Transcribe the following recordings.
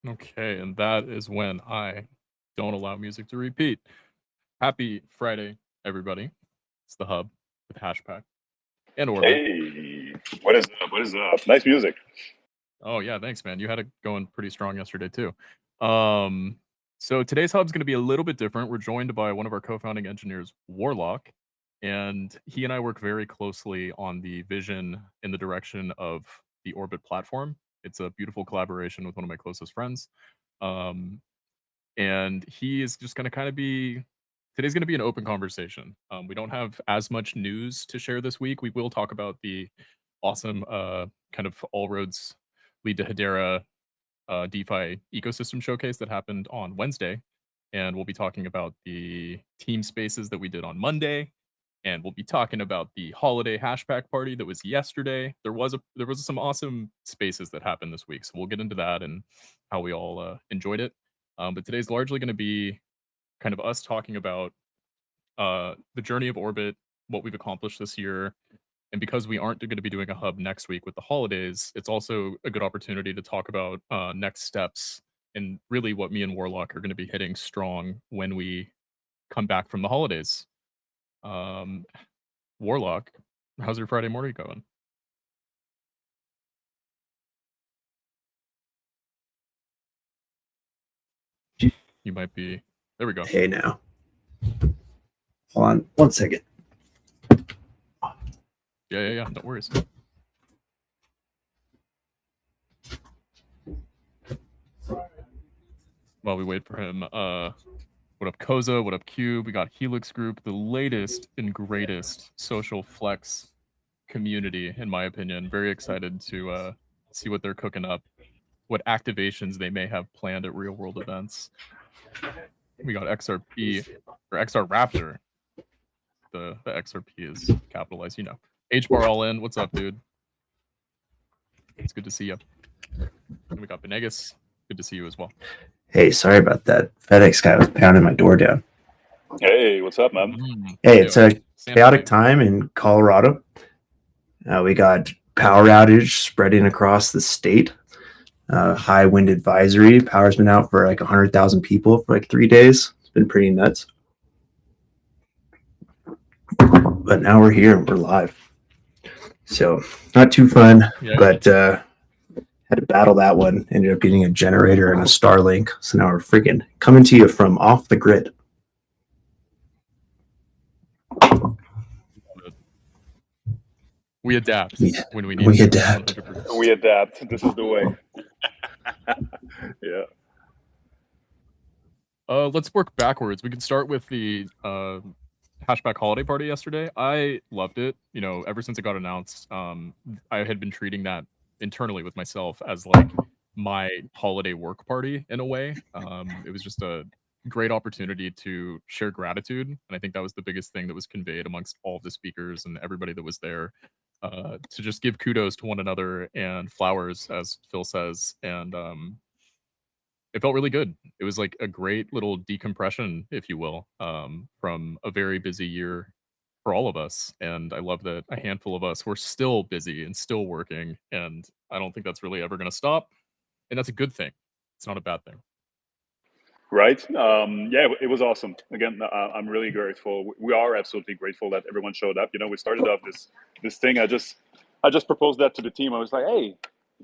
Okay, and that is when I don't allow music to repeat. Happy Friday, everybody. It's the Hub with HashPack and Orbit. Hey, what is up? What is up? Nice music. Oh yeah, thanks, man. You had it going pretty strong yesterday too. Um, so today's hub's going to be a little bit different. We're joined by one of our co-founding engineers, Warlock, and he and I work very closely on the vision in the direction of the Orbit platform. It's a beautiful collaboration with one of my closest friends. Um, and he is just going to kind of be today's going to be an open conversation. We don't have as much news to share this week. We will talk about the awesome kind of all roads lead to Hedera DeFi ecosystem showcase that happened on Wednesday, and we'll be talking about the team spaces that we did on Monday, and we'll be talking about the holiday hashpack party that was yesterday. There was some awesome spaces that happened this week, so we'll get into that and how we all enjoyed it. But today's largely going to be kind of us talking about the journey of Orbit, what we've accomplished this year, and because we aren't going to be doing a hub next week with the holidays, it's also a good opportunity to talk about next steps and really what me and Warlock are going to be hitting strong when we come back from the holidays. Um, Warlock, how's your Friday morning going? You might be. There we go. Hey now. Hold on 1 second. Yeah. No worries. While we wait for him, what up, Koza? What up, Cube? We got Helix Group, the latest and greatest social flex community, in my opinion. Very excited to see what they're cooking up, what activations they may have planned at real world events. We got XRP or XR Raptor. The XRP is capitalized, you know. H bar all in. What's up, dude? It's good to see you. And we got Benegas. Good to see you as well. Hey, sorry about that. FedEx guy was pounding my door down. Hey, what's up, man? Hey, it's a chaotic time in Colorado. We got power outage spreading across the state. High wind advisory. Power's been out for like 100,000 people for like 3 days. It's been pretty nuts. But now we're here and we're live. So not too fun, but had to battle that one. Ended up getting a generator and a Starlink. So now we're freaking coming to you from off the grid. We adapt when we need. We adapt. 100%. We adapt. This is the way. Yeah. Let's work backwards. We can start with the HashPack holiday party yesterday. I loved it. You know, ever since it got announced, I had been treating that internally with myself as like my holiday work party in a way. It was just a great opportunity to share gratitude, and I think that was the biggest thing that was conveyed amongst all of the speakers and everybody that was there. To just give kudos to one another and flowers, as Phil says, and it felt really good. It was like a great little decompression, if you will, from a very busy year for all of us. And I love that a handful of us were still busy and still working. And I don't think that's really ever going to stop. And that's a good thing. It's not a bad thing. Right. Yeah, it was awesome. Again, I'm really grateful. We are absolutely grateful that everyone showed up. You know, we started off this thing. I just proposed that to the team. I was like, hey,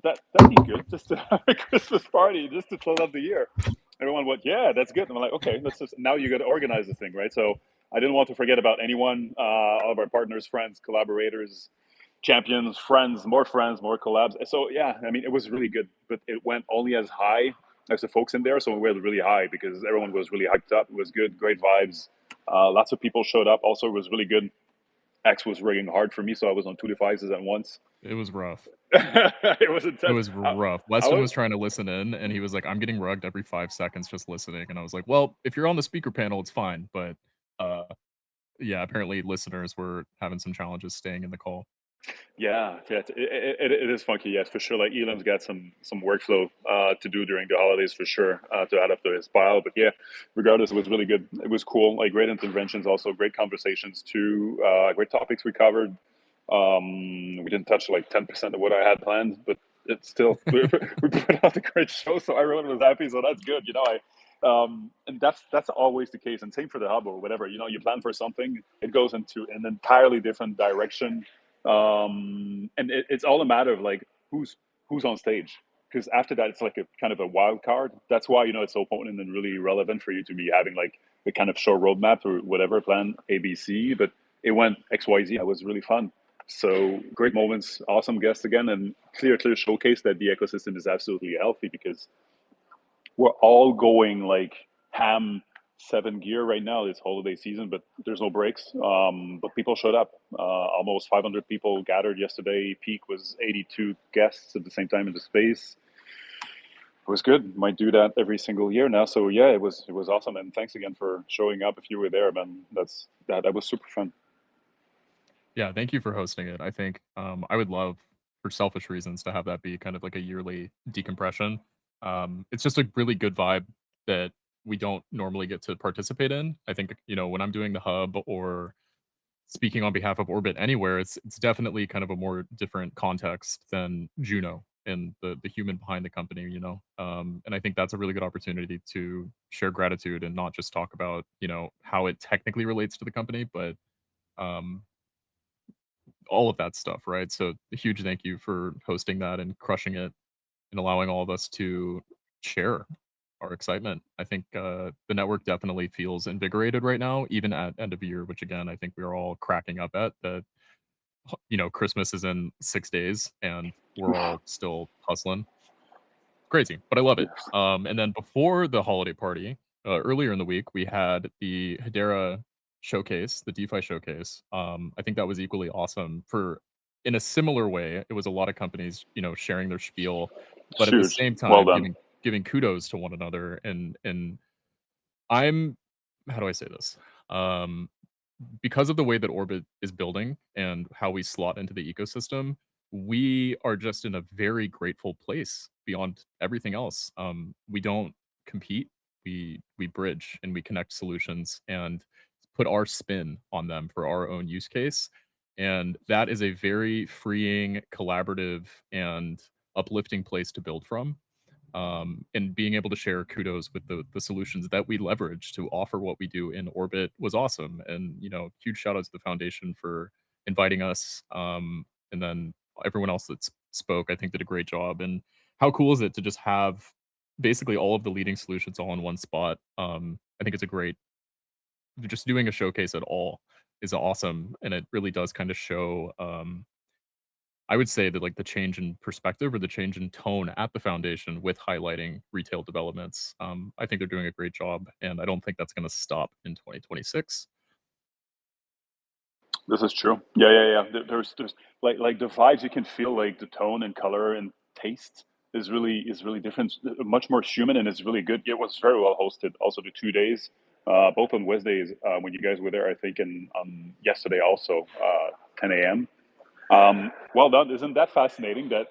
that'd be good just to have a Christmas party just to close out the year. Everyone went, yeah, that's good. And I'm like, okay, let's just now you got to organize the thing, right? So I didn't want to forget about anyone, all of our partners, friends, collaborators, champions, friends, more collabs. So yeah, I mean, it was really good, but it went only as high as the folks in there. So we were really high because everyone was really hyped up. It was good, great vibes. Lots of people showed up. Also, it was really good. X was rigging hard for me, so I was on 2 devices at once. It was rough. It was intense. It was rough. Weston was trying to listen in, and he was like, "I'm getting rugged every 5 seconds just listening." And I was like, "Well, if you're on the speaker panel, it's fine." But yeah, apparently listeners were having some challenges staying in the call. Yeah, it is funky, yes, for sure. Like Elam's got some workflow to do during the holidays for sure to add up to his pile. But yeah, regardless, it was really good. It was cool. Like great interventions, also great conversations too. Great topics we covered. We didn't touch like 10% of what I had planned, but it's still we put out a great show, so everyone was happy. So that's good. And that's always the case. And same for the hub or whatever. You plan for something, it goes into an entirely different direction. And it's all a matter of like who's on stage. Because after that, it's like a kind of a wild card. That's why it's so potent and really relevant for you to be having like the kind of show roadmap or whatever plan ABC. But it went XYZ. It was really fun. So great moments, awesome guests again, and clear showcase that the ecosystem is absolutely healthy because we're all going like ham 7 gear right now. It's holiday season, but there's no breaks. But people showed up. Almost 500 people gathered yesterday. Peak was 82 guests at the same time in the space. It was good. Might do that every single year now. So yeah, it was awesome. And thanks again for showing up. If you were there, man, that was super fun. Yeah, thank you for hosting it. I think I would love, for selfish reasons, to have that be kind of like a yearly decompression. It's just a really good vibe that we don't normally get to participate in. I think when I'm doing the hub or speaking on behalf of Orbit anywhere, it's definitely kind of a more different context than Juno and the human behind the company. And I think that's a really good opportunity to share gratitude and not just talk about how it technically relates to the company, but um, all of that stuff, right? So a huge thank you for hosting that and crushing it and allowing all of us to share our excitement. I think the network definitely feels invigorated right now, even at end of year, which again, I think we're all cracking up at that. Christmas is in 6 days and we're all still hustling. Crazy, but I love it. Yes. And then before the holiday party, earlier in the week, we had the Hedera showcase, the DeFi showcase. I think that was equally awesome. In a similar way, it was a lot of companies, sharing their spiel, but at the Huge. same Well time done. giving kudos to one another. And I'm how do I say this? Um, because of the way that Orbit is building and how we slot into the ecosystem, we are just in a very grateful place beyond everything else. We don't compete, we bridge and we connect solutions and put our spin on them for our own use case. And that is a very freeing, collaborative, and uplifting place to build from. And being able to share kudos with the solutions that we leverage to offer what we do in Orbit was awesome. And huge shout out to the foundation for inviting us. And then everyone else that spoke, I think, did a great job. And how cool is it to just have basically all of the leading solutions all in one spot? I think it's a great, just doing a showcase at all is awesome, and it really does kind of show. I would say that like the change in perspective or the change in tone at the foundation with highlighting retail developments. I think they're doing a great job, and I don't think that's going to stop in 2026. This is true. Yeah. There's like the vibes you can feel, like the tone and color and taste is really different, much more human, and it's really good. It was very well hosted. Also, the 2 days, both on Wednesdays when you guys were there, I think, and yesterday also, 10 a.m. Well done. Isn't that fascinating? That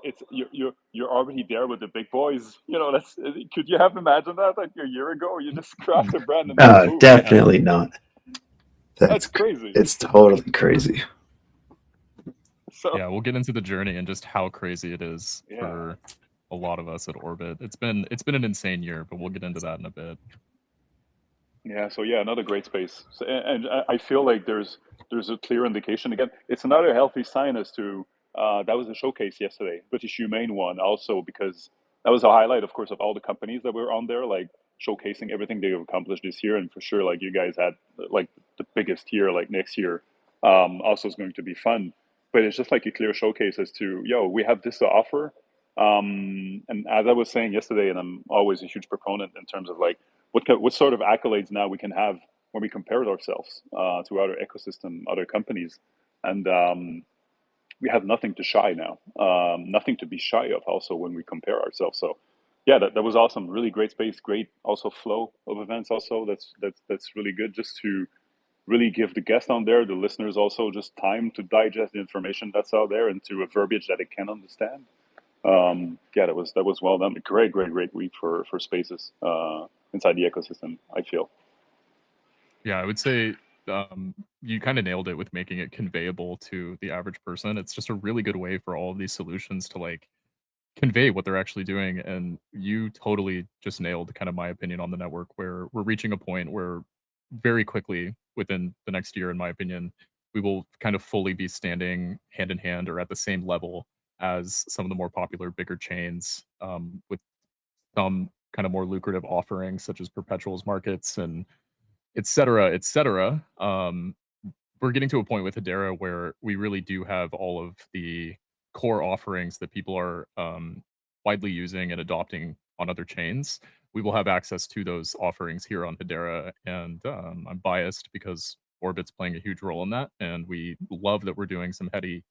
it's you're already there with the big boys. That's could you have imagined that like a year ago? You just craft a brand and then boom. Definitely not. That's crazy. It's totally crazy. So Yeah, we'll get into the journey and just how crazy it is yeah. for a lot of us at Orbit. It's been an insane year, but we'll get into that in a bit. Yeah, so yeah, another great space. And I feel like there's a clear indication. Again, it's another healthy sign as to that was a showcase yesterday, British Humane one also, because that was a highlight, of course, of all the companies that were on there, like showcasing everything they've accomplished this year. And for sure, like you guys had like the biggest year, like next year, also is going to be fun. But it's just like a clear showcase as to, yo, we have this to offer. And as I was saying yesterday, and I'm always a huge proponent in terms of like what sort of accolades now we can have when we compare ourselves to other ecosystem, other companies, and we have nothing to shy now, nothing to be shy of. Also, when we compare ourselves, so yeah, that was awesome. Really great space, great also flow of events. Also, that's really good. Just to really give the guests on there, the listeners also just time to digest the information that's out there into a verbiage that it can understand. Yeah, that was well done. Great week for spaces inside the ecosystem, I feel. Yeah, I would say you kind of nailed it with making it conveyable to the average person. It's just a really good way for all of these solutions to like convey what they're actually doing. And you totally just nailed kind of my opinion on the network, where we're reaching a point where very quickly within the next year, in my opinion, we will kind of fully be standing hand in hand or at the same level as some of the more popular bigger chains, with some kind of more lucrative offerings such as perpetuals markets and et cetera, et cetera. We're getting to a point with Hedera where we really do have all of the core offerings that people are widely using and adopting on other chains. We will have access to those offerings here on Hedera, and I'm biased because Orbit's playing a huge role in that, and we love that we're doing some heady,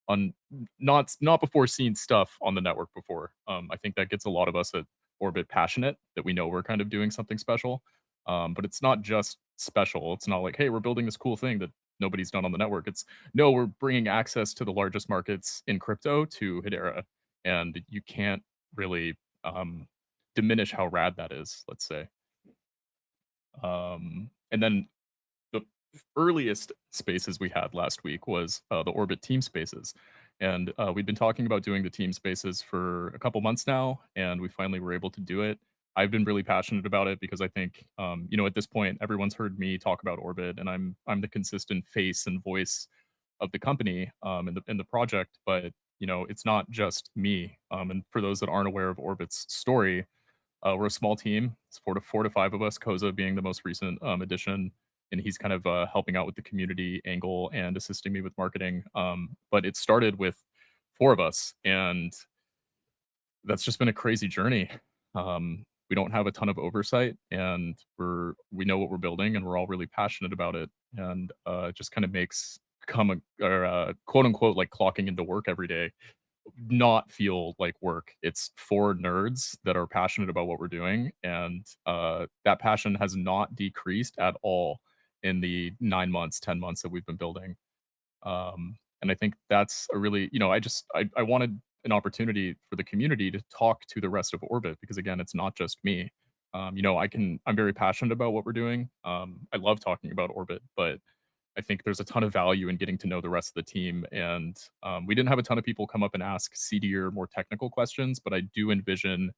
on not before seen stuff on the network before. I think that gets a lot of us at Orbit passionate that we know we're kind of doing something special. But it's not just special. It's not like, hey, we're building this cool thing that nobody's done on the network. It's no, we're bringing access to the largest markets in crypto to Hedera, and you can't really diminish how rad that is. Let's say, and then the earliest spaces we had last week was the Orbit team spaces. And we've been talking about doing the team spaces for a couple months now, and we finally were able to do it. I've been really passionate about it because I think, at this point, everyone's heard me talk about Orbit, and I'm the consistent face and voice of the company, in the project. But it's not just me. And for those that aren't aware of Orbit's story, we're a small team. It's four to five of us. Koza being the most recent addition, and he's kind of helping out with the community angle and assisting me with marketing. But it started with four of us, and that's just been a crazy journey. We don't have a ton of oversight, and we know what we're building, and we're all really passionate about it. And it just kind of makes quote unquote like clocking into work every day not feel like work. It's for nerds that are passionate about what we're doing, and that passion has not decreased at all in the 9 months, 10 months that we've been building. And I think that's a really, I wanted an opportunity for the community to talk to the rest of Orbit because again, it's not just me. I'm very passionate about what we're doing. I love talking about Orbit, but I think there's a ton of value in getting to know the rest of the team. And we didn't have a ton of people come up and ask seedier, more technical questions, but I do envision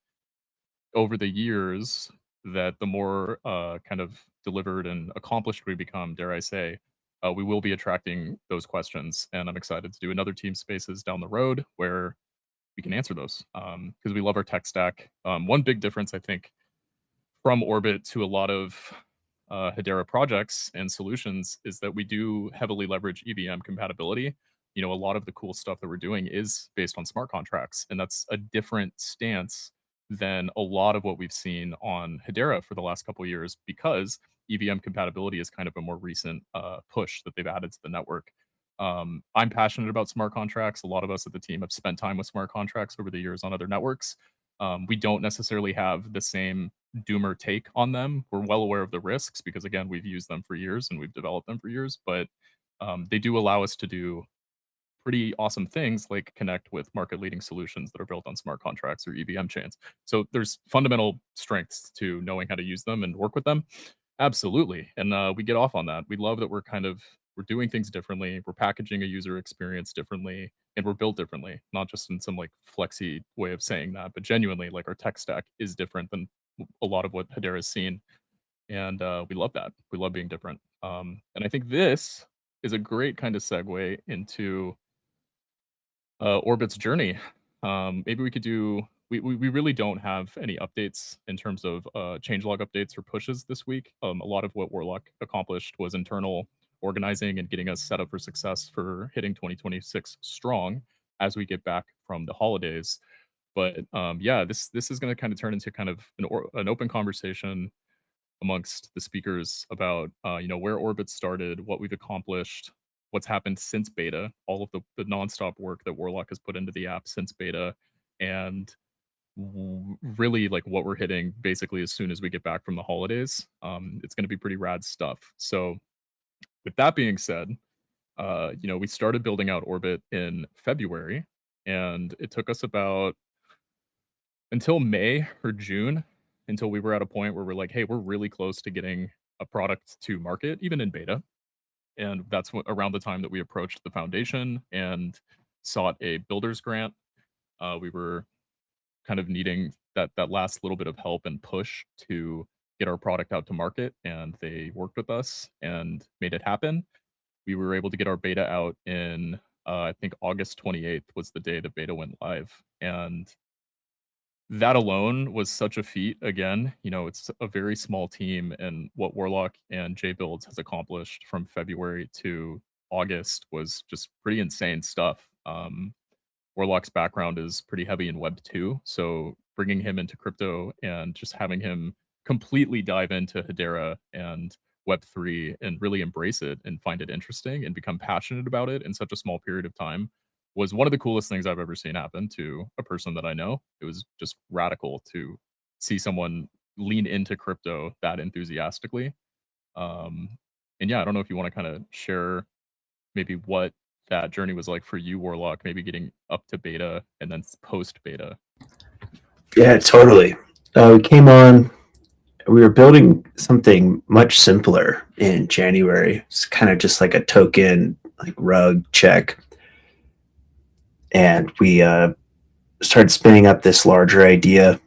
over the years that the more kind of delivered and accomplished we become, dare I say, we will be attracting those questions. And I'm excited to do another team spaces down the road where we can answer those because we love our tech stack. One big difference, I think, from Orbit to a lot of Hedera projects and solutions is that we do heavily leverage EVM compatibility. A lot of the cool stuff that we're doing is based on smart contracts, and that's a different stance than a lot of what we've seen on Hedera for the last couple of years because EVM compatibility is kind of a more recent push that they've added to the network. I'm passionate about smart contracts. A lot of us at the team have spent time with smart contracts over the years on other networks. We don't necessarily have the same doomer take on them. We're well aware of the risks because again, we've used them for years and we've developed them for years, but they do allow us to do pretty awesome things like connect with market leading solutions that are built on smart contracts or EVM chains. So there's fundamental strengths to knowing how to use them and work with them. Absolutely. And we get off on that. We love that we're doing things differently. We're packaging a user experience differently and we're built differently, not just in some like flexy way of saying that, but genuinely like our tech stack is different than a lot of what Hedera's seen. And we love that. We love being different. And I think this is a great kind of segue into Orbit's journey. Maybe we could do. We really don't have any updates in terms of changelog updates or pushes this week. A lot of what Warlock accomplished was internal organizing and getting us set up for success for hitting 2026 strong as we get back from the holidays. But yeah, this is going to kind of turn into kind of an open conversation amongst the speakers about where Orbit started, what we've accomplished, what's happened since beta, all of the nonstop work that Warlock has put into the app since beta, and really like what we're hitting basically as soon as we get back from the holidays. It's going to be pretty rad stuff. So with that being said, we started building out Orbit in February, and it took us about until May or June until we were at a point where we're like, hey, we're really close to getting a product to market, even in beta. And that's around the time that we approached the foundation and sought a builder's grant. We were kind of needing that last little bit of help and push to get our product out to market, and they worked with us and made it happen. We were able to get our beta out in I think August 28th was the day the beta went live, and that alone was such a feat. Again, it's a very small team, and what Warlock and JBuilds has accomplished from February to August was just pretty insane stuff. Warlock's background is pretty heavy in Web 2, so bringing him into crypto and just having him completely dive into Hedera and Web 3 and really embrace it and find it interesting and become passionate about it in such a small period of time was one of the coolest things I've ever seen happen to a person that I know. It was just radical to see someone lean into crypto that enthusiastically. Um, and yeah, I don't know if you want to kind of share maybe what that journey was like for you, Warlock, maybe getting up to beta and then post beta. Yeah, totally. We came on, we were building something much simpler in January. It's kind of just like a token, like rug check. And we started spinning up this larger idea.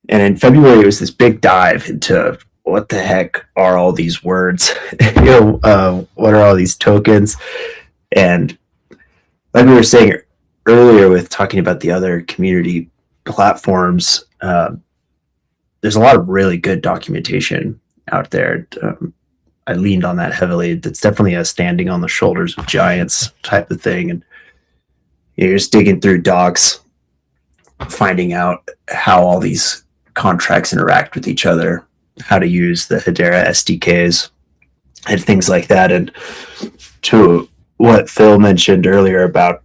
And in February, it was this big dive into what the heck are all these words? What are all these tokens? And like we were saying earlier with talking about the other community platforms, there's a lot of really good documentation out there. I leaned on that heavily. That's definitely a standing on the shoulders of giants type of thing. And you're just digging through docs, finding out how all these contracts interact with each other, how to use the Hedera SDKs and things like that. And to what Phil mentioned earlier about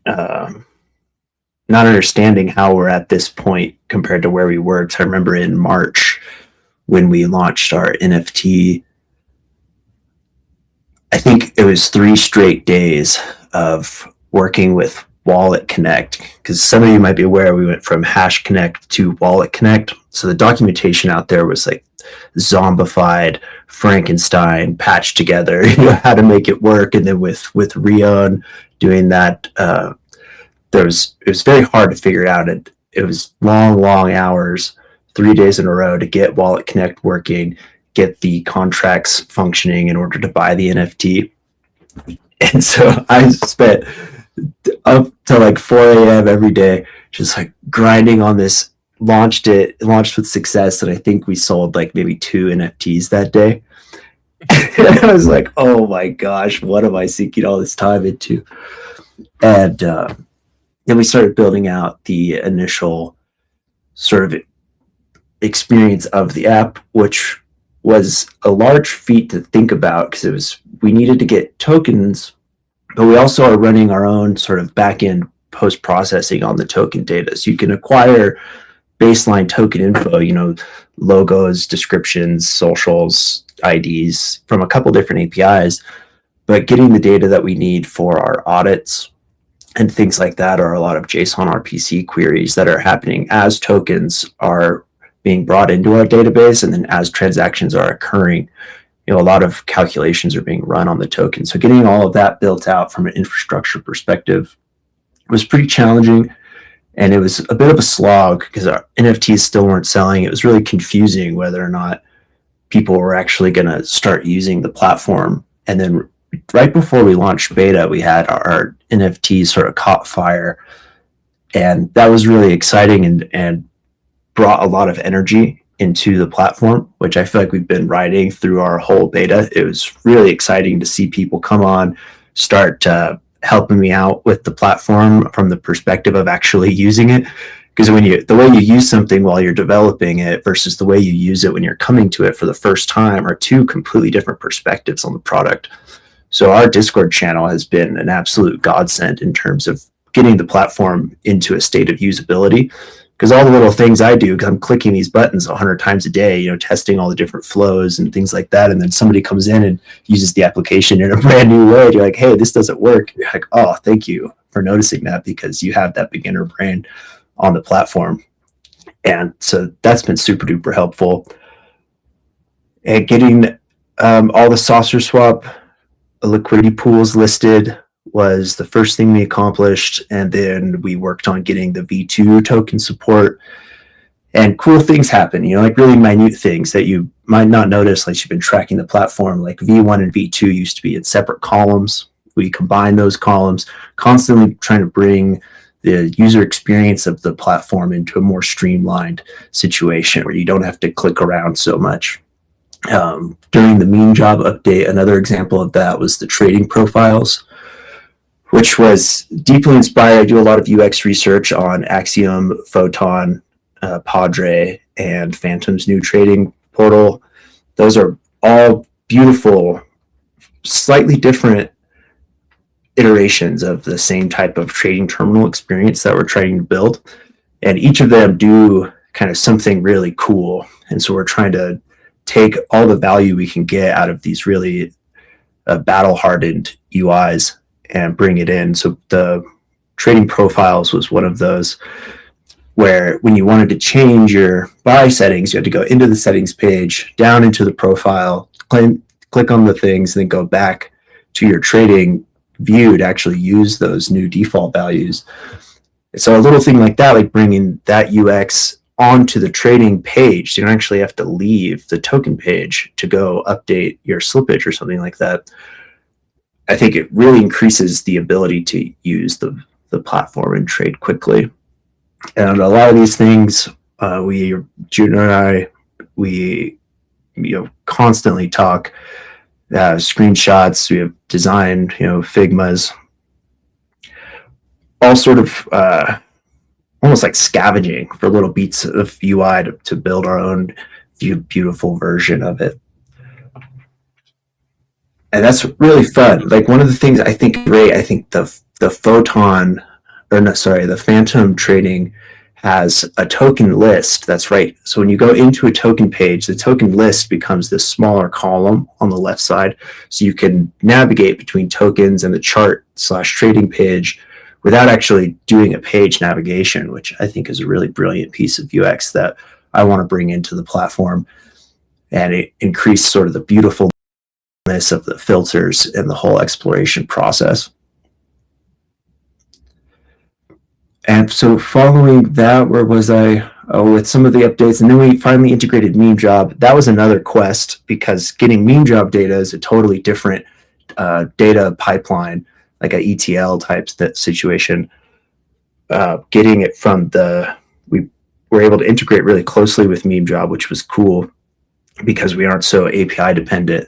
not understanding how we're at this point compared to where we were. I remember in March when we launched our NFT, I think it was 3 straight days of working with Wallet Connect, because some of you might be aware we went from Hash Connect to Wallet Connect. So the documentation out there was like zombified, Frankenstein patched together, how to make it work. And then with Rion doing that, it was very hard to figure it out. It was long hours, 3 days in a row to get Wallet Connect working, get the contracts functioning in order to buy the NFT. And so I spent up to like 4 a.m. every day, just like grinding on this. Launched with success, and I think we sold like maybe 2 NFTs that day. And I was like, oh my gosh, what am I sinking all this time into? And then we started building out the initial sort of experience of the app, which was a large feat to think about because we needed to get tokens, but we also are running our own sort of back-end post-processing on the token data. So you can acquire baseline token info, logos, descriptions, socials, IDs from a couple different APIs, but getting the data that we need for our audits and things like that are a lot of JSON RPC queries that are happening as tokens are being brought into our database, and then as transactions are occurring, a lot of calculations are being run on the token. So getting all of that built out from an infrastructure perspective was pretty challenging. And it was a bit of a slog because our NFTs still weren't selling. It was really confusing whether or not people were actually going to start using the platform. And then right before we launched beta, we had our NFTs sort of caught fire. And that was really exciting and brought a lot of energy into the platform, which I feel like we've been riding through our whole beta. It was really exciting to see people come on, start helping me out with the platform from the perspective of actually using it. Because the way you use something while you're developing it versus the way you use it when you're coming to it for the first time are 2 completely different perspectives on the product. So our Discord channel has been an absolute godsend in terms of getting the platform into a state of usability. Because all the little things I do, because I'm clicking these buttons 100 times a day, testing all the different flows and things like that. And then somebody comes in and uses the application in a brand new way. You're like, hey, this doesn't work. You're like, oh, thank you for noticing that, because you have that beginner brain on the platform. And so that's been super duper helpful. And getting all the saucer swap liquidity pools listed was the first thing we accomplished, and then we worked on getting the V2 token support. And cool things happen, like really minute things that you might not notice, like you've been tracking the platform. Like V1 and V2 used to be in separate columns. We combine those columns, constantly trying to bring the user experience of the platform into a more streamlined situation where you don't have to click around so much. During the meme job update, another example of that was the trading profiles, which was deeply inspired. I do a lot of UX research on Axiom, Photon, Padre, and Phantom's new trading portal. Those are all beautiful, slightly different iterations of the same type of trading terminal experience that we're trying to build. And each of them do kind of something really cool. And so we're trying to take all the value we can get out of these really battle-hardened UIs and bring it in. So the trading profiles was one of those, where when you wanted to change your buy settings, you had to go into the settings page, down into the profile, click on the things, and then go back to your trading view to actually use those new default values. So a little thing like that, like bringing that UX onto the trading page, so you don't actually have to leave the token page to go update your slippage or something like that. I think it really increases the ability to use the platform and trade quickly. And a lot of these things, Junior and I, we constantly talk screenshots. We have design, Figmas, all sort of almost like scavenging for little beats of UI to build our own beautiful version of it. And that's really fun. Like one of the things I think great, I think the Phantom trading has a token list. That's right. So when you go into a token page, the token list becomes this smaller column on the left side. So you can navigate between tokens and the chart/trading page without actually doing a page navigation, which I think is a really brilliant piece of UX that I want to bring into the platform. And it increased sort of the beautifulness of the filters and the whole exploration process. And so following that, where was I? With some of the updates, and then we finally integrated meme job. That was another quest, because getting meme job data is a totally different data pipeline, like a ETL type situation. Getting it from we were able to integrate really closely with meme job, which was cool because we aren't so API dependent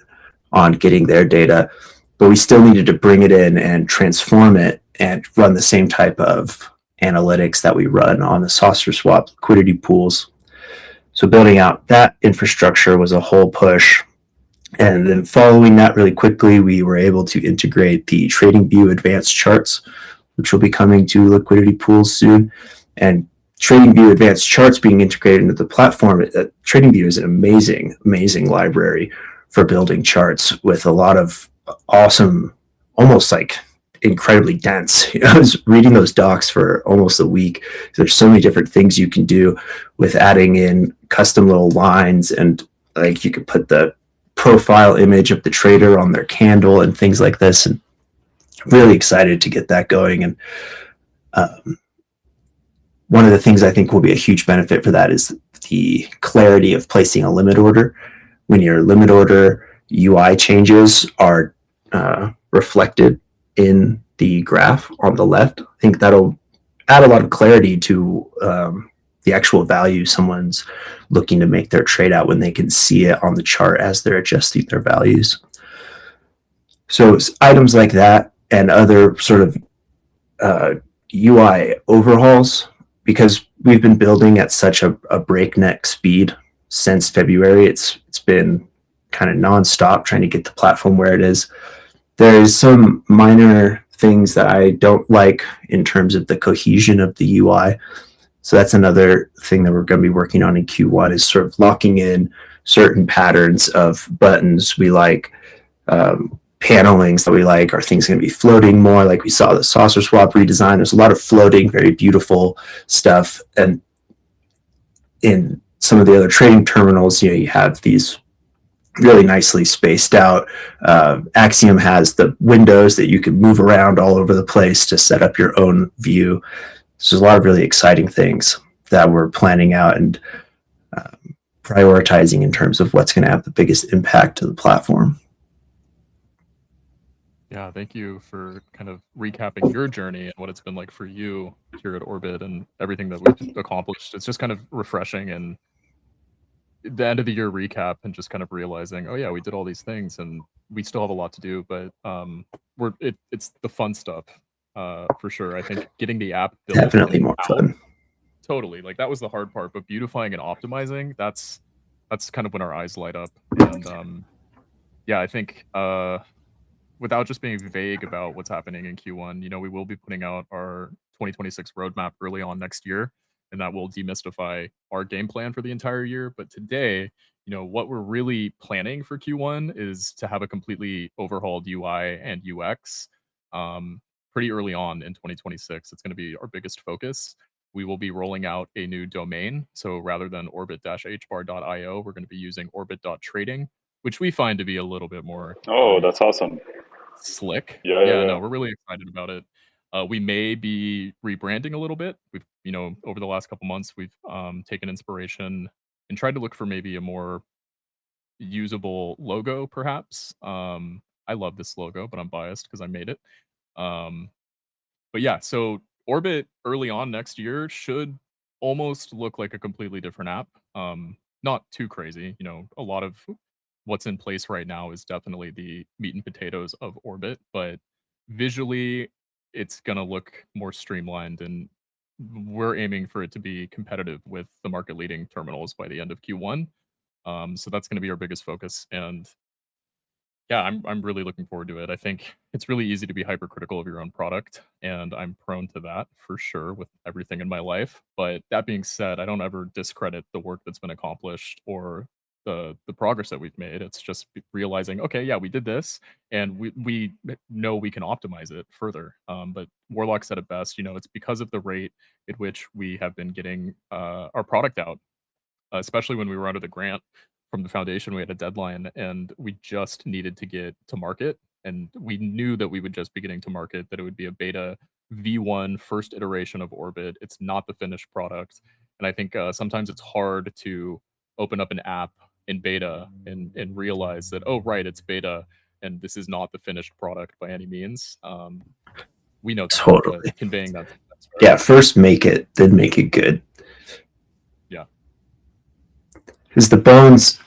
on getting their data, but we still needed to bring it in and transform it and run the same type of analytics that we run on the saucer swap liquidity pools. So building out that infrastructure was a whole push. And then following that really quickly, we were able to integrate the TradingView advanced charts, which will be coming to liquidity pools soon. And TradingView advanced charts being integrated into the platform, TradingView is an amazing library for building charts with a lot of awesome, almost like incredibly dense. I was reading those docs for almost a week. There's so many different things you can do with adding in custom little lines, and like you could put the profile image of the trader on their candle and things like this. And really excited to get that going. And one of the things I think will be a huge benefit for that is the clarity of placing a limit order. When your limit order UI changes are reflected in the graph on the left, I think that'll add a lot of clarity to the actual value someone's looking to make their trade out when they can see it on the chart as they're adjusting their values. So items like that and other sort of UI overhauls, because we've been building at such a breakneck speed since February. It's been kind of nonstop trying to get the platform where it is. There's some minor things that I don't like in terms of the cohesion of the UI. So that's another thing that we're going to be working on in Q1, is sort of locking in certain patterns of buttons we like, panelings that we like. Are things going to be floating more, like we saw the saucer swap redesign? There's a lot of floating, very beautiful stuff. And in some of the other trading terminals, you have these really nicely spaced out. Axiom has the windows that you can move around all over the place to set up your own view. So there's a lot of really exciting things that we're planning out and prioritizing in terms of what's going to have the biggest impact to the platform. Yeah, thank you for kind of recapping your journey and what it's been like for you here at Orbit and everything that we've accomplished. It's just kind of refreshing and the end of the year recap and just kind of realizing, oh yeah, we did all these things and we still have a lot to do, but it's the fun stuff for sure. I think getting the app built Definitely and more out fun. totally like that was the hard part, but beautifying and optimizing that's kind of when our eyes light up. And yeah, I think without just being vague about what's happening in Q1, you know, we will be putting out our 2026 roadmap early on next year, and that will demystify our game plan for the entire year. But today, you know, what we're really planning for Q1 is to have a completely overhauled UI and UX um, pretty early on in 2026. It's going to be our biggest focus. We will be rolling out a new domain. So rather than orbit-hbar.io, we're going to be using orbit.trading, which we find to be a little bit more Oh, that's awesome. slick. Yeah, yeah, Yeah, yeah. no, we're really excited about it. We may be rebranding a little bit. We've, you know, over the last couple months, we've taken inspiration and tried to look for maybe a more usable logo, perhaps. I love this logo, but I'm biased because I made it. Um, but yeah, so Orbit early on next year should almost look like a completely different app. Not too crazy, you know, a lot of what's in place right now is definitely the meat and potatoes of Orbit, but visually it's going to look more streamlined and we're aiming for it to be competitive with the market leading terminals by the end of Q1. So that's going to be our biggest focus and yeah, I'm really looking forward to it. I think it's really easy to be hypercritical of your own product, and I'm prone to that for sure with everything in my life. But that being said, I don't ever discredit the work that's been accomplished or the progress that we've made. It's just realizing, okay, yeah, we did this, and we know we can optimize it further. But Warlock said it best. You know, it's because of the rate at which we have been getting our product out, especially when we were under the grant from the foundation. We had a deadline and we just needed to get to market. And we knew that we would just be getting to market, that it would be a beta V1 first iteration of Orbit. It's not the finished product. And I think sometimes it's hard to open up an app in beta and realize that, oh, right, it's beta and this is not the finished product by any means. We know that, but Totally. conveying that to investors, Yeah, first make it, then make it good. yeah, Because the bones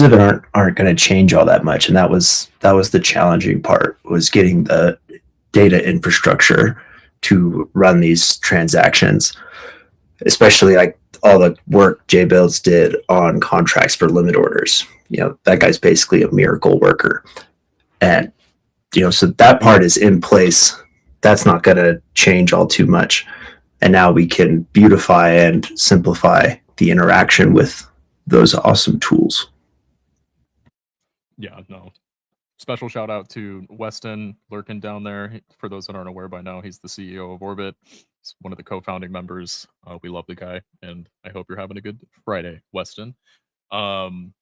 of it aren't going to change all that much, and that was the challenging part, was getting the data infrastructure to run these transactions, especially like all the work Jay Builds did on contracts for limit orders. You know, that guy's basically a miracle worker, and so that part is in place. That's not going to change all too much, and now we can beautify and simplify the interaction with those awesome tools. yeah, no, special shout out to Weston lurking down there. For those that aren't aware by now, he's the CEO of Orbit. He's one of the co-founding members. We love the guy, and I hope you're having a good Friday, Weston. Um,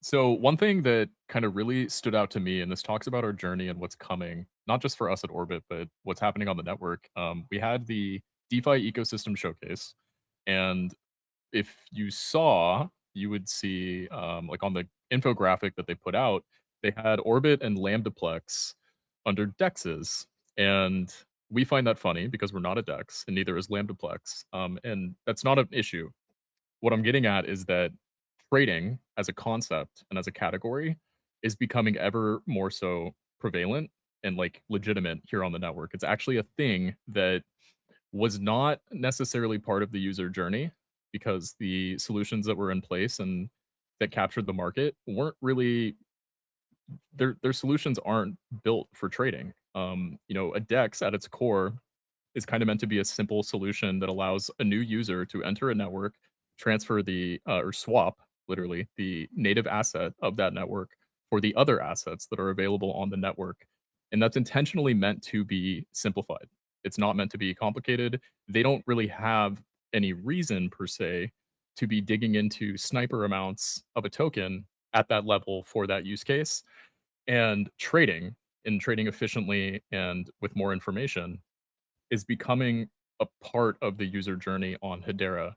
so one thing that kind of really stood out to me, and this talks about our journey and what's coming, not just for us at Orbit, but what's happening on the network. We had the DeFi ecosystem showcase, and if you saw, you would see like on the infographic that they put out, they had Orbit and Lambdaplex under dexes. And we find that funny because we're not a dex and neither is Lambdaplex. And that's not an issue. What I'm getting at is that trading as a concept and as a category is becoming ever more so prevalent and like legitimate here on the network. It's actually a thing that was not necessarily part of the user journey because the solutions that were in place and that captured the market weren't really their solutions aren't built for trading. You know, a DEX at its core is kind of meant to be a simple solution that allows a new user to enter a network, transfer the or swap literally the native asset of that network for the other assets that are available on the network. And that's intentionally meant to be simplified. It's not meant to be complicated. They don't really have any reason per se to be digging into sniper amounts of a token at that level for that use case. And trading efficiently and with more information is becoming a part of the user journey on Hedera.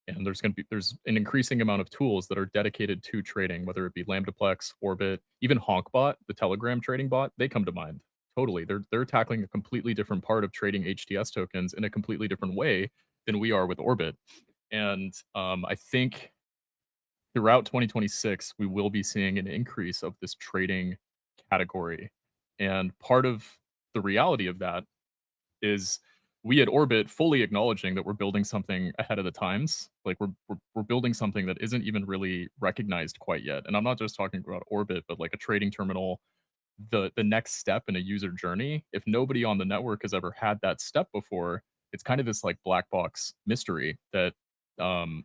And there's an increasing amount of tools that are dedicated to trading, whether it be Lambdaplex, Orbit, even Honkbot, the Telegram trading bot, they come to mind. Totally. They're tackling a completely different part of trading HTS tokens in a completely different way than we are with Orbit. And I think throughout 2026, we will be seeing an increase of this trading category. And part of the reality of that is we at Orbit fully acknowledging that we're building something ahead of the times. Like we're building something that isn't even really recognized quite yet. And I'm not just talking about Orbit, but like a trading terminal, the next step in a user journey. If nobody on the network has ever had that step before, it's kind of this like black box mystery that um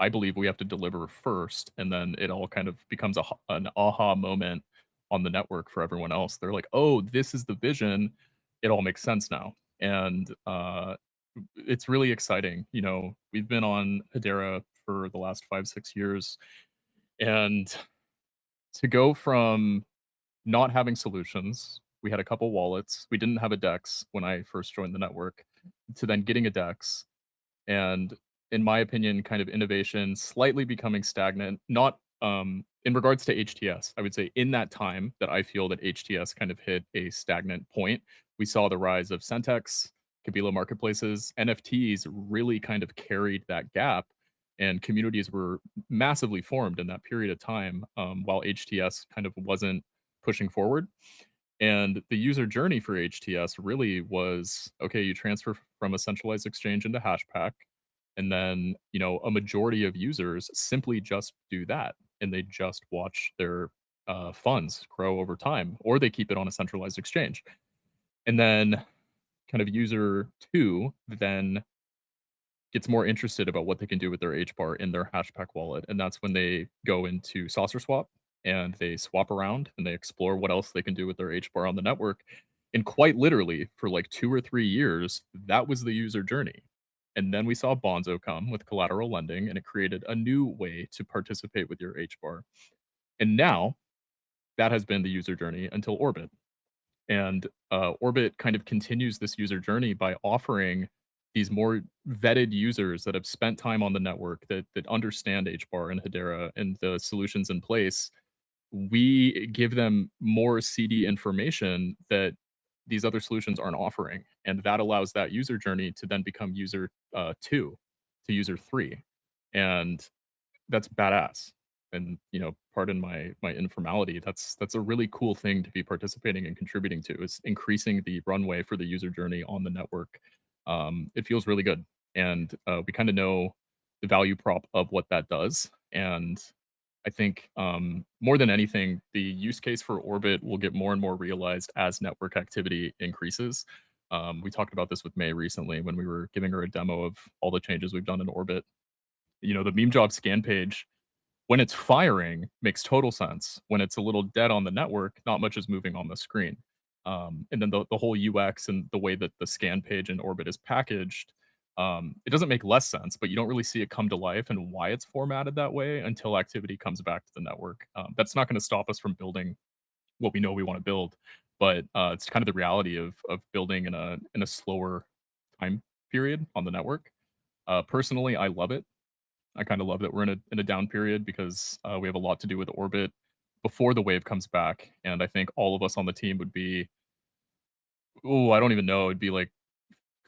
I believe we have to deliver first, and then it all kind of becomes an aha moment on the network for everyone else. They're like, "Oh, this is the vision. It all makes sense now." And it's really exciting. You know, we've been on Hedera for the last 5-6 years, and to go from not having solutions, we had a couple wallets, we didn't have a dex when I first joined the network, to then getting a dex, and in my opinion, kind of innovation slightly becoming stagnant. Not in regards to HTS, I would say in that time that I feel that HTS kind of hit a stagnant point, we saw the rise of Centex, Kabila marketplaces, NFTs really kind of carried that gap, and communities were massively formed in that period of time, while HTS kind of wasn't pushing forward. And the user journey for HTS really was, okay, you transfer from a centralized exchange into HashPack, and then, you know, a majority of users simply just do that, and they just watch their funds grow over time, or they keep it on a centralized exchange. And then kind of user two then gets more interested about what they can do with their HBAR in their HashPack wallet. And that's when they go into Saucer Swap and they swap around and they explore what else they can do with their HBAR on the network. And quite literally, for like 2 or 3 years, that was the user journey. And then we saw Bonzo come with collateral lending, and it created a new way to participate with your HBAR. And now that has been the user journey until Orbit. And Orbit kind of continues this user journey by offering these more vetted users that have spent time on the network, that understand HBAR and Hedera and the solutions in place. We give them more CD information that these other solutions aren't offering, and that allows that user journey to then become user 2 to user 3, and that's badass. And you know, pardon my informality, that's a really cool thing to be participating and contributing to, is increasing the runway for the user journey on the network. It feels really good, and we kind of know the value prop of what that does. And I think more than anything, the use case for Orbit will get more and more realized as network activity increases. We talked about this with May recently when we were giving her a demo of all the changes we've done in Orbit. You know, the meme job scan page, when it's firing, makes total sense. When it's a little dead on the network, not much is moving on the screen. And then the whole UX and the way that the scan page in Orbit is packaged, it doesn't make less sense, but you don't really see it come to life and why it's formatted that way until activity comes back to the network. That's not going to stop us from building what we know we want to build, but it's kind of the reality of building in a slower time period on the network. Personally, I love it. I kind of love that we're in a down period because we have a lot to do with Orbit before the wave comes back, and I think all of us on the team would be, oh, I don't even know, it'd be like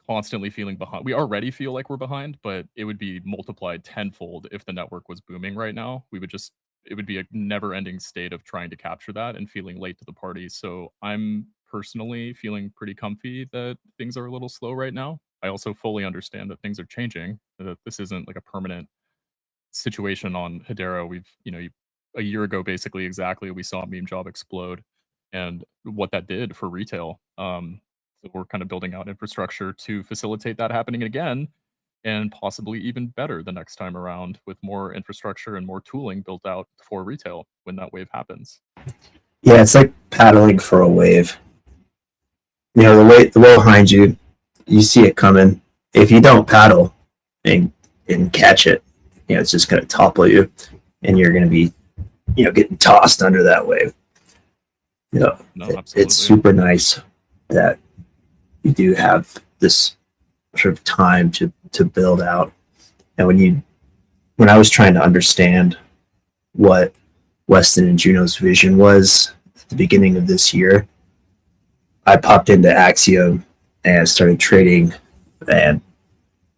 constantly feeling behind. We already feel like we're behind, but it would be multiplied tenfold if the network was booming right now. It would be a never-ending state of trying to capture that and feeling late to the party. So I'm personally feeling pretty comfy that things are a little slow right now. I also fully understand that things are changing, that this isn't like a permanent situation on Hedera. We've, you know, a year ago, basically exactly, we saw meme job explode and what that did for retail. So we're kind of building out infrastructure to facilitate that happening again, and possibly even better the next time around with more infrastructure and more tooling built out for retail when that wave happens. Yeah, it's like paddling for a wave. You know, the wave behind you, you see it coming. If you don't paddle and catch it, you know, it's just going to topple you, and you're going to be getting tossed under that wave. No, It's absolutely. super nice that you do have this sort of time to build out. And when I was trying to understand what Weston and Juno's vision was at the beginning of this year, I popped into Axiom and started trading, and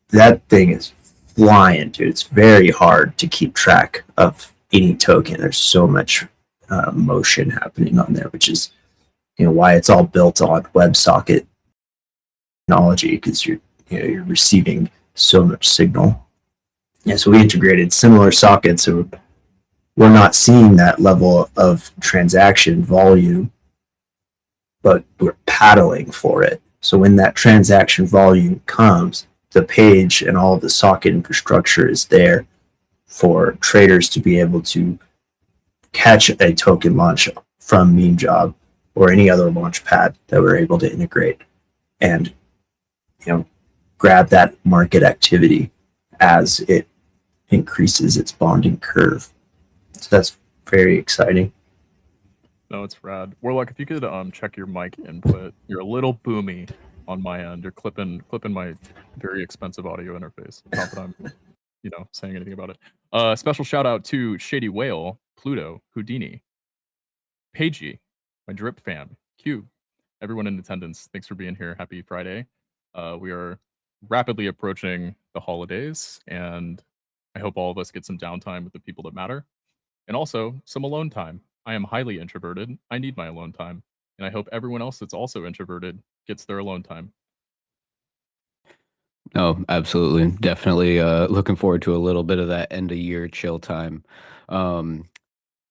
that thing is flying, dude. It's very hard to keep track of any token. There's so much motion happening on there, which is why it's all built on WebSocket technology, because you're receiving so much signal. Yeah, so we integrated similar sockets, so we're not seeing that level of transaction volume, but we're paddling for it. So when that transaction volume comes, the page and all of the socket infrastructure is there for traders to be able to catch a token launch from MemeJob or any other launch pad that we're able to integrate, and grab that market activity as it increases its bonding curve. So that's very exciting. No, it's rad. Warlock, if you could check your mic input, you're a little boomy on my end. You're clipping my very expensive audio interface. Not that I'm, saying anything about it. Special shout out to Shady Whale, Pluto, Houdini, Pagey, my drip fam, Q, everyone in attendance. Thanks for being here. Happy Friday. We are rapidly approaching the holidays, and I hope all of us get some downtime with the people that matter, and also some alone time. I am highly introverted. I need my alone time, and I hope everyone else that's also introverted gets their alone time. No, absolutely. Definitely looking forward to a little bit of that end of year chill time.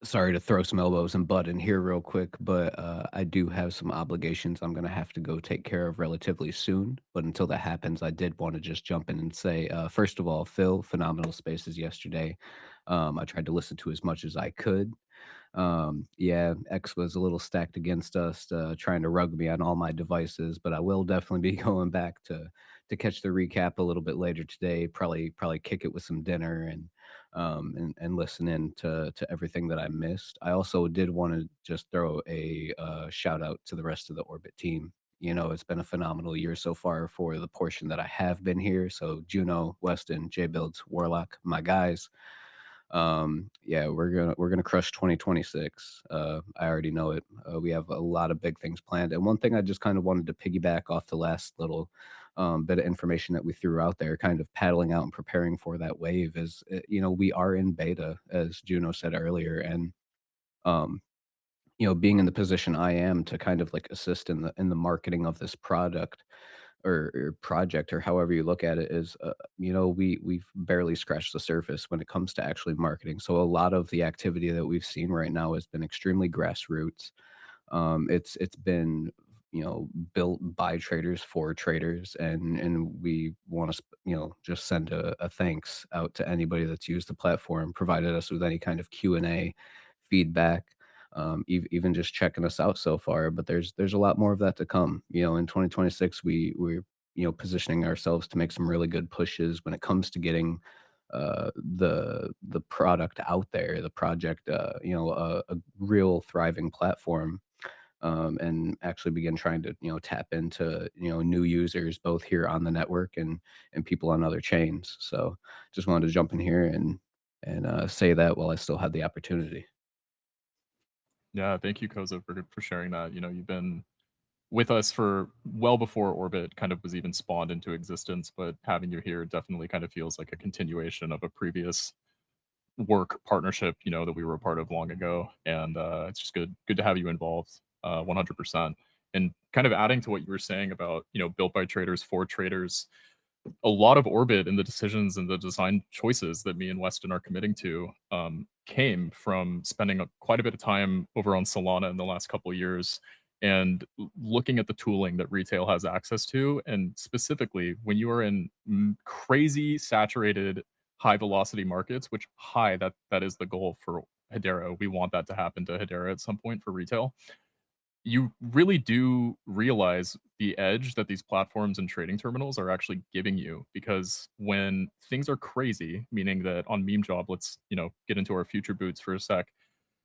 Sorry to throw some elbows and butt in here real quick, but I do have some obligations I'm going to have to go take care of relatively soon. But until that happens, I did want to just jump in and say, first of all, Phil, phenomenal spaces yesterday. I tried to listen to as much as I could. Yeah, X was a little stacked against us, trying to rug me on all my devices, but I will definitely be going back to catch the recap a little bit later today. Probably kick it with some dinner and listen in to everything that I missed. I also did want to just throw a shout out to the rest of the Orbit team. It's been a phenomenal year so far for the portion that I have been here. So Juno, Weston, J Builds, Warlock, my guys. Yeah, we're gonna crush 2026. I already know it. We have a lot of big things planned, and one thing I just kind of wanted to piggyback off the last little bit of information that we threw out there, kind of paddling out and preparing for that wave, is we are in beta, as Juno said earlier, and um, being in the position I am to kind of like assist in the marketing of this product or project, or however you look at it, is we've barely scratched the surface when it comes to actually marketing. So a lot of the activity that we've seen right now has been extremely grassroots. It's been built by traders for traders, and we want to just send a thanks out to anybody that's used the platform, provided us with any kind of Q&A feedback, even just checking us out so far. But there's a lot more of that to come. In 2026, we're positioning ourselves to make some really good pushes when it comes to getting the product out there, the project, a real thriving platform, and actually begin trying to tap into new users both here on the network and people on other chains. So just wanted to jump in here and say that while I still had the opportunity. Yeah, thank you, Koza, for sharing that. You've been with us for well before Orbit kind of was even spawned into existence, but having you here definitely kind of feels like a continuation of a previous work partnership, that we were a part of long ago, and it's just good to have you involved, 100%. And kind of adding to what you were saying about built by traders for traders, a lot of Orbit and the decisions and the design choices that me and Weston are committing to came from spending quite a bit of time over on Solana in the last couple of years, and looking at the tooling that retail has access to, and specifically when you are in crazy saturated high velocity markets, which that is the goal for Hedera. We want that to happen to Hedera at some point for retail. You really do realize the edge that these platforms and trading terminals are actually giving you, because when things are crazy, meaning that on MemeJob, let's get into our future boots for a sec.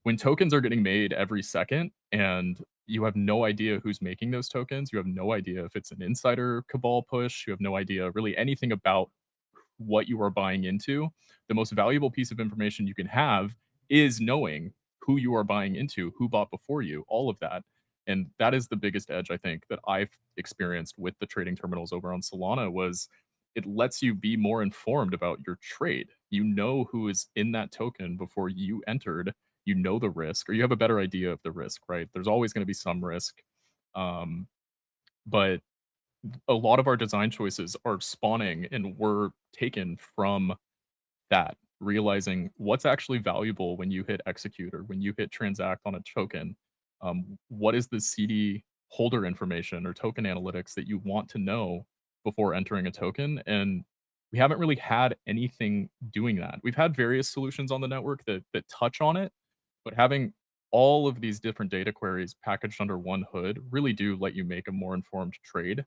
when tokens are getting made every second and you have no idea who's making those tokens, you have no idea if it's an insider cabal push, you have no idea really anything about what you are buying into, the most valuable piece of information you can have is knowing who you are buying into, who bought before you, all of that. And that is the biggest edge I think that I've experienced with the trading terminals over on Solana was it lets you be more informed about your trade. You know who is in that token before you entered. You know the risk, or you have a better idea of the risk, right? There's always going to be some risk. But a lot of our design choices are spawning and were taken from that, realizing what's actually valuable when you hit execute or when you hit transact on a token. What is the CD holder information or token analytics that you want to know before entering a token? And we haven't really had anything doing that. We've had various solutions on the network that touch on it, but having all of these different data queries packaged under one hood really do let you make a more informed trade.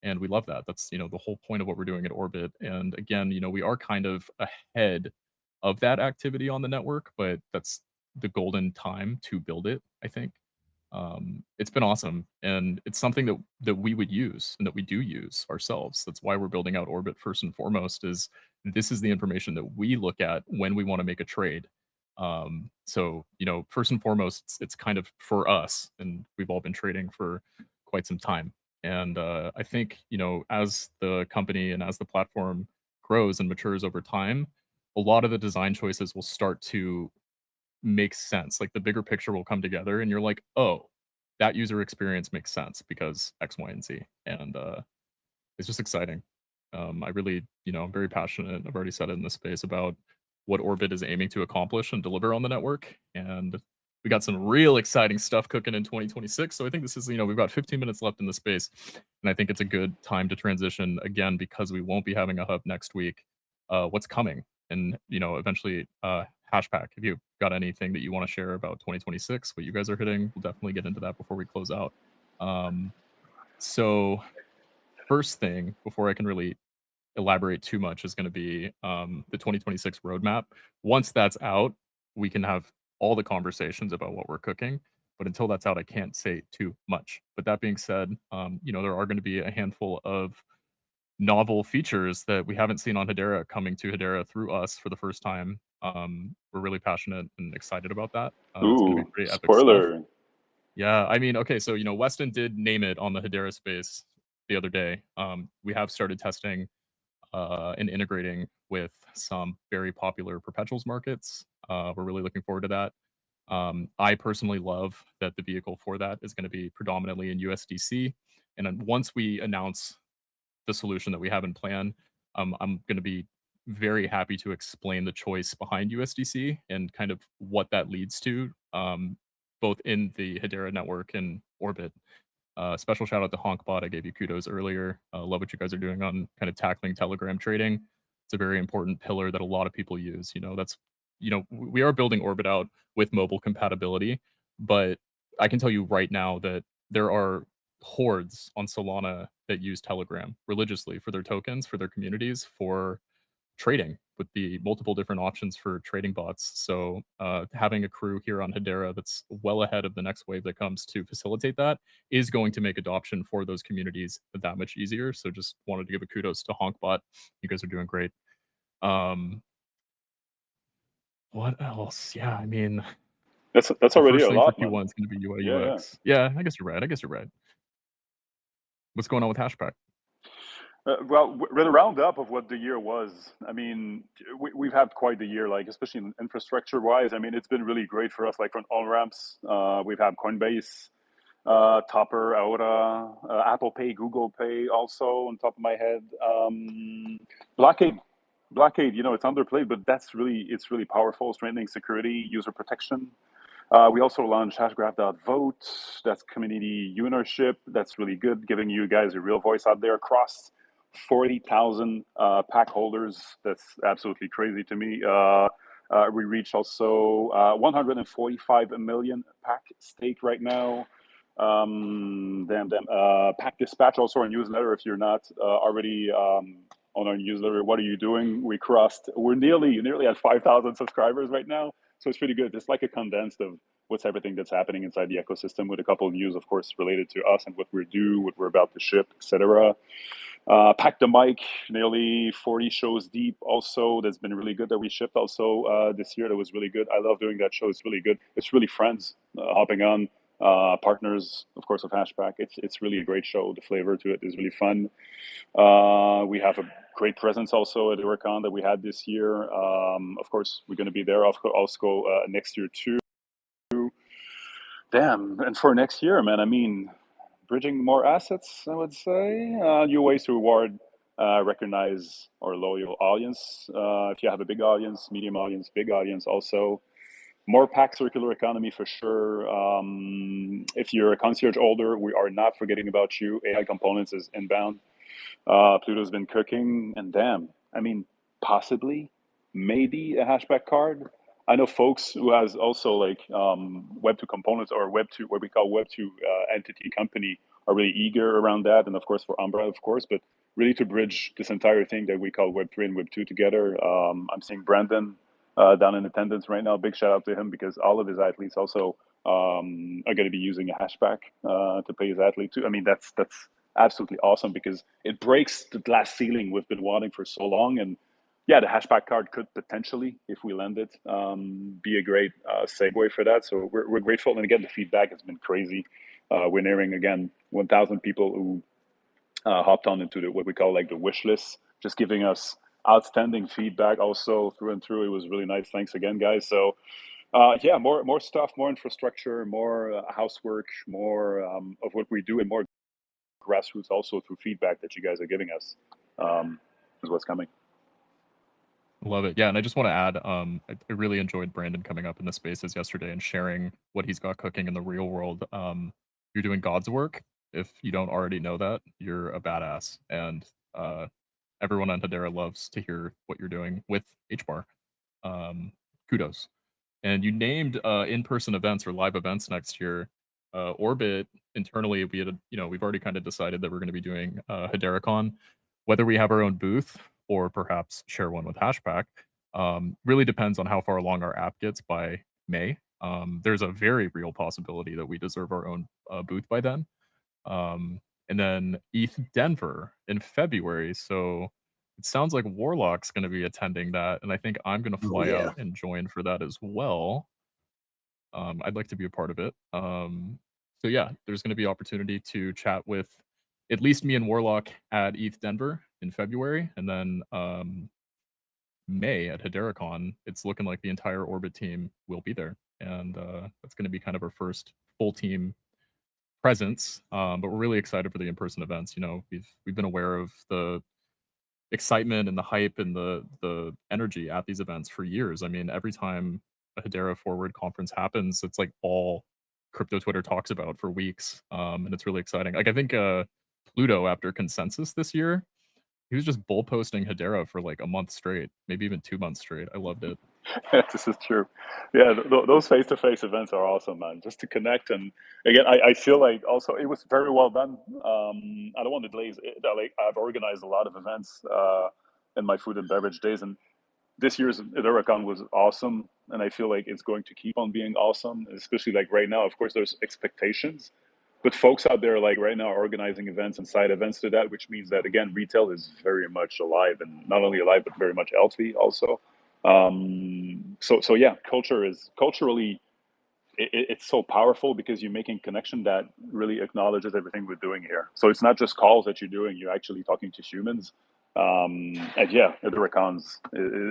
And we love that. That's, the whole point of what we're doing at Orbit. And again, we are kind of ahead of that activity on the network, but that's the golden time to build it, I think. It's been awesome, and it's something that we would use and that we do use ourselves. That's why we're building out Orbit first and foremost. Is this is the information that we look at when we want to make a trade. So first and foremost, it's kind of for us, and we've all been trading for quite some time. And I think as the company and as the platform grows and matures over time, a lot of the design choices will start to makes sense. Like the bigger picture will come together and you're like, oh, that user experience makes sense because X, Y, and Z. And it's just exciting. I really, I'm very passionate. I've already said it in this space about what Orbit is aiming to accomplish and deliver on the network. And we got some real exciting stuff cooking in 2026. So I think this is, we've got 15 minutes left in the space. And I think it's a good time to transition again, because we won't be having a hub next week. What's coming? And, eventually, HashPack, have you got anything that you want to share about 2026, what you guys are hitting? We'll definitely get into that before we close out. So first thing, before I can really elaborate too much, is going to be the 2026 roadmap. Once that's out, we can have all the conversations about what we're cooking. But until that's out, I can't say too much. But that being said, there are going to be a handful of novel features that we haven't seen on Hedera coming to Hedera through us for the first time. We're really passionate and excited about that. It's going to be pretty epic stuff. Spoiler. Yeah, I mean, okay, so Weston did name it on the Hedera space the other day. We have started testing and integrating with some very popular perpetuals markets. We're really looking forward to that. I personally love that the vehicle for that is going to be predominantly in USDC. And then once we announce the solution that we have in plan, I'm going to be very happy to explain the choice behind USDC and kind of what that leads to, both in the Hedera network and Orbit. Special shout out to Honkbot. I gave you kudos earlier. Love what you guys are doing on kind of tackling Telegram trading. It's a very important pillar that a lot of people use. We are building Orbit out with mobile compatibility, but I can tell you right now that there are hordes on Solana that use Telegram religiously for their tokens, for their communities, for trading with the multiple different options for trading bots. So having a crew here on Hedera that's well ahead of the next wave that comes to facilitate that is going to make adoption for those communities that much easier. So just wanted to give a kudos to Honkbot. You guys are doing great. What else? Yeah, I mean, That's the already first a thing for lot, man. Q1 is going to be UI Yeah, UX. Yeah, I guess you're right. What's going on with HashPack? Well, with a roundup of what the year was, I mean, we've had quite the year, like especially infrastructure wise. I mean, it's been really great for us. Like from on ramps, we've had Coinbase, Topper, Aura, Apple Pay, Google Pay, also on top of my head. Blockade, it's underplayed, but it's really powerful, strengthening security, user protection. We also launched hashgraph.vote. That's community ownership. That's really good, giving you guys a real voice out there across 40,000 pack holders. That's absolutely crazy to me. We reached also 145 million pack stake right now. Pack dispatch, also our newsletter. If you're not already on our newsletter, what are you doing? We're nearly at 5,000 subscribers right now. So it's pretty good. It's like a condensed of what's everything that's happening inside the ecosystem, with a couple of news, of course, related to us and what we're due, what we're about to ship, etc. Pack the Mic, nearly 40 shows deep. Also, that's been really good that we shipped also this year. That was really good. I love doing that show. It's really good. It's really friends hopping on, partners, of course, of HashPack. It's really a great show. The flavor to it is really fun. We have a great presence also at HederaCon that we had this year. Of course, we're going to be there also next year too. Damn, and for next year, man, I mean, bridging more assets, I would say. New ways to reward, recognize our loyal audience. If you have a big audience, medium audience, big audience, also. More pack circular economy for sure. If you're a concierge holder, we are not forgetting about you. AI components is inbound. Pluto's been cooking, and damn, I mean, possibly, maybe a HashPack card. I know folks who has also like Web2 components or Web2, what we call Web2 entity company, are really eager around that, and of course for Umbra, of course, but really to bridge this entire thing that we call Web3 and Web2 together. I'm seeing Brandon down in attendance right now. Big shout out to him, because all of his athletes also are going to be using a HashPack to pay his athlete too. I mean, that's absolutely awesome, because it breaks the glass ceiling we've been wanting for so long. And yeah, the HashPack card could potentially, if we land it, be a great segue for that. So we're grateful. And again, the feedback has been crazy. We're nearing, again, 1,000 people who hopped on into what we call like the wish list, just giving us outstanding feedback also through and through. It was really nice. Thanks again, guys. So yeah, more stuff, more infrastructure, more housework, more of what we do, and more grassroots also through feedback that you guys are giving us is what's coming. Love it. Yeah, and I just want to add, I really enjoyed Brandon coming up in the spaces yesterday and sharing what he's got cooking in the real world. You're doing God's work. If you don't already know that, you're a badass, and everyone on Hedera loves to hear what you're doing with HBAR. Kudos. And you named in-person events or live events next year. Orbit internally, we've already kind of decided that we're going to be doing HederaCon, whether we have our own booth or perhaps share one with HashPack. Really depends on how far along our app gets by May. There's a very real possibility that we deserve our own booth by then. And then ETH Denver in February. So it sounds like Warlock's going to be attending that, and I think I'm going to fly out and join for that as well. I'd like to be a part of it. So yeah, there's going to be opportunity to chat with at least me and Warlock at ETH Denver in February, and then May at HederaCon. It's looking like the entire Orbit team will be there, and that's going to be kind of our first full team presence. But we're really excited for the in-person events. You know, we've been aware of the excitement and the hype and the energy at these events for years. I mean, every time a Hedera Forward conference happens, it's like all crypto Twitter talks about for weeks, and it's really exciting. Like I think Pluto after Consensus this year, he was just bull posting Hedera for like a month straight, maybe even 2 months straight. I loved it. This is true. Yeah, those face-to-face events are awesome, man. Just to connect, and again, I feel like also it was very well done. I don't want to glaze it. Like, I've organized a lot of events in my food and beverage days, and this year's HederaCon was awesome, and I feel like it's going to keep on being awesome, especially like right now. Of course, there's expectations, but folks out there like right now are organizing events and side events to that, which means that again, retail is very much alive, and not only alive, but very much healthy also. So yeah, culturally, it's so powerful, because you're making connection that really acknowledges everything we're doing here. So it's not just calls that you're doing; you're actually talking to humans. And yeah, HederaCons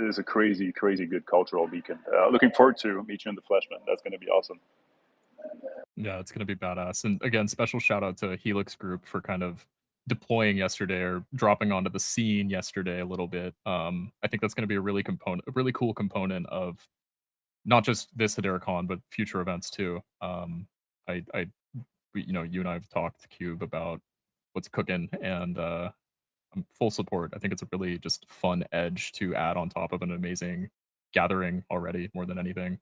is a crazy good cultural beacon. Looking forward to meet you in the flesh, man. That's going to be awesome. Yeah, it's going to be badass. And again, special shout out to Helix Group for kind of deploying yesterday or dropping onto the scene yesterday a little bit. I think that's going to be a really cool component of not just this HederaCon, but future events too. You and I have talked, Cube, about what's cooking, and I'm full support. I think it's a really just fun edge to add on top of an amazing gathering already, more than anything.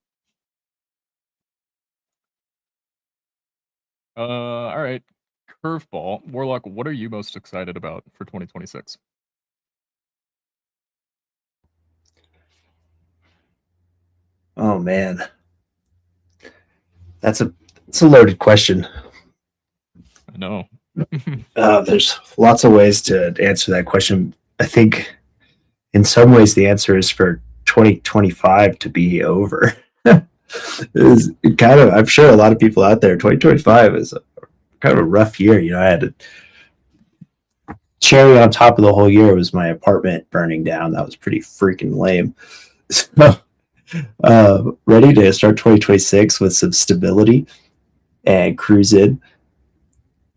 All right. Curveball. Warlock, what are you most excited about for 2026? Oh man, that's a loaded question. I know. There's lots of ways to answer that question. I think in some ways the answer is for 2025 to be over. Is kind of, I'm sure a lot of people out there, 2025 is kind of a rough year. You know, I had a cherry on top of the whole year was my apartment burning down. That was pretty freaking lame. So, ready to start 2026 with some stability and cruise in.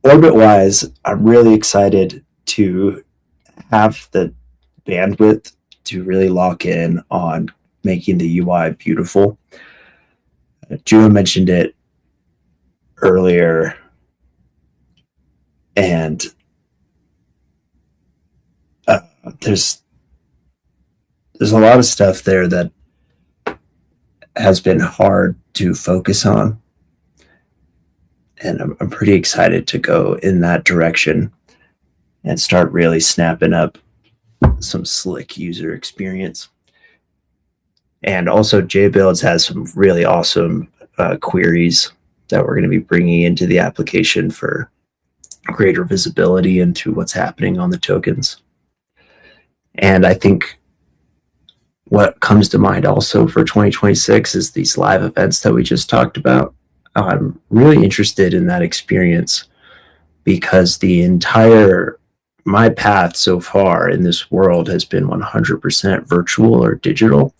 Orbit wise, I'm really excited to have the bandwidth to really lock in on making the UI beautiful. Juno mentioned it earlier, and uh, there's a lot of stuff there that has been hard to focus on, and I'm pretty excited to go in that direction and start really snapping up some slick user experience. And also, JBuilds has some really awesome queries that we're going to be bringing into the application for greater visibility into what's happening on the tokens. And I think what comes to mind also for 2026 is these live events that we just talked about. I'm really interested in that experience because my path so far in this world has been 100% virtual or digital.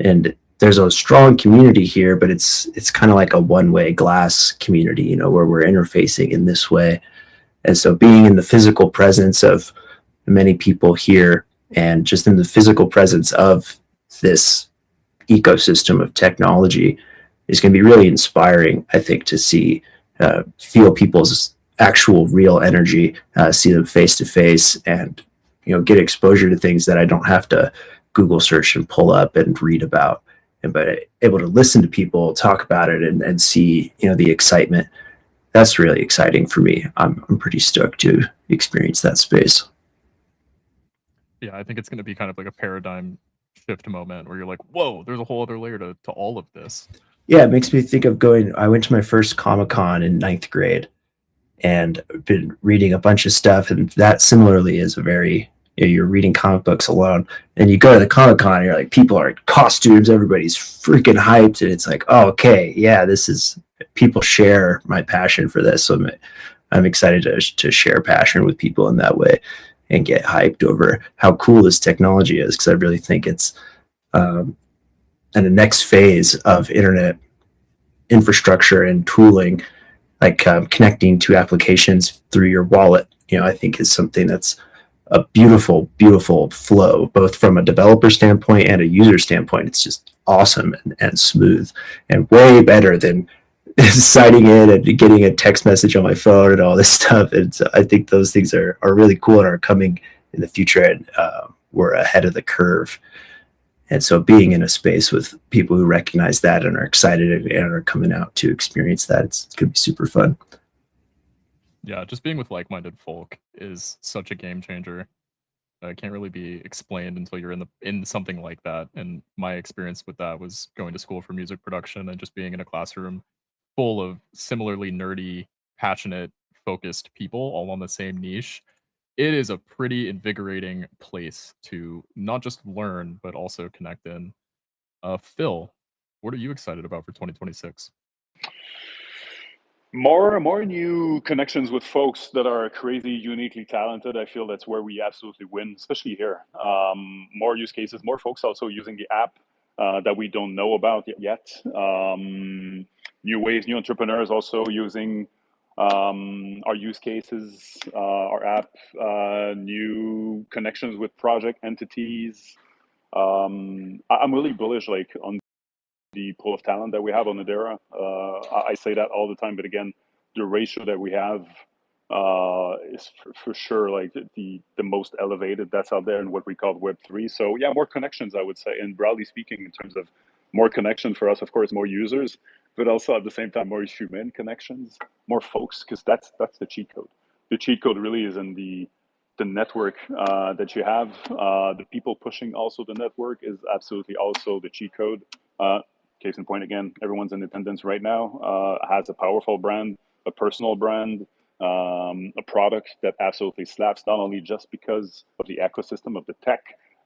And there's a strong community here, but it's kind of like a one-way glass community, you know, where we're interfacing in this way. And so being in the physical presence of many people here and just in the physical presence of this ecosystem of technology is going to be really inspiring, I think, to feel people's actual real energy, see them face to face, and get exposure to things that I don't have to Google search and pull up and read about, but able to listen to people talk about it and see the excitement. That's really exciting for me. I'm pretty stoked to experience that space. Yeah, I think it's going to be kind of like a paradigm shift moment where you're like, whoa, there's a whole other layer to all of this. Yeah, it makes me think of I went to my first Comic-Con in 9th grade and been reading a bunch of stuff. And that similarly is a very, you're reading comic books alone and you go to the Comic-Con and you're like, people are in costumes, everybody's freaking hyped. And it's like, oh, okay, yeah, people share my passion for this. So I'm excited to share passion with people in that way and get hyped over how cool this technology is. Cause I really think it's, and the next phase of internet infrastructure and tooling, like connecting to applications through your wallet, I think is something that's a beautiful, beautiful flow, both from a developer standpoint and a user standpoint. It's just awesome and smooth and way better than signing in and getting a text message on my phone and all this stuff. And so I think those things are really cool and are coming in the future, and we're ahead of the curve. And so being in a space with people who recognize that and are excited and are coming out to experience that, it's going to be super fun. Yeah, just being with like-minded folk is such a game changer. It can't really be explained until you're in something like that. And my experience with that was going to school for music production and just being in a classroom full of similarly nerdy, passionate, focused people all on the same niche. It is a pretty invigorating place to not just learn, but also connect in. Phil, what are you excited about for 2026? More new connections with folks that are crazy, uniquely talented. I feel that's where we absolutely win, especially here. More use cases, more folks also using the app that we don't know about yet. New ways, new entrepreneurs also using our use cases, our app, new connections with project entities. I'm really bullish, like on the pool of talent that we have on Hedera. I say that all the time, but again, the ratio that we have is for sure like the most elevated that's out there in what we call Web3. So yeah, more connections, I would say, and broadly speaking, in terms of more connection for us, of course, more users, but also at the same time more human connections, more folks, because that's the cheat code. The cheat code really is in the network that you have. The people pushing also the network is absolutely also the cheat code. case in point again, everyone's in attendance right now, has a powerful brand, a personal brand, a product that absolutely slaps, not only just because of the ecosystem of the tech,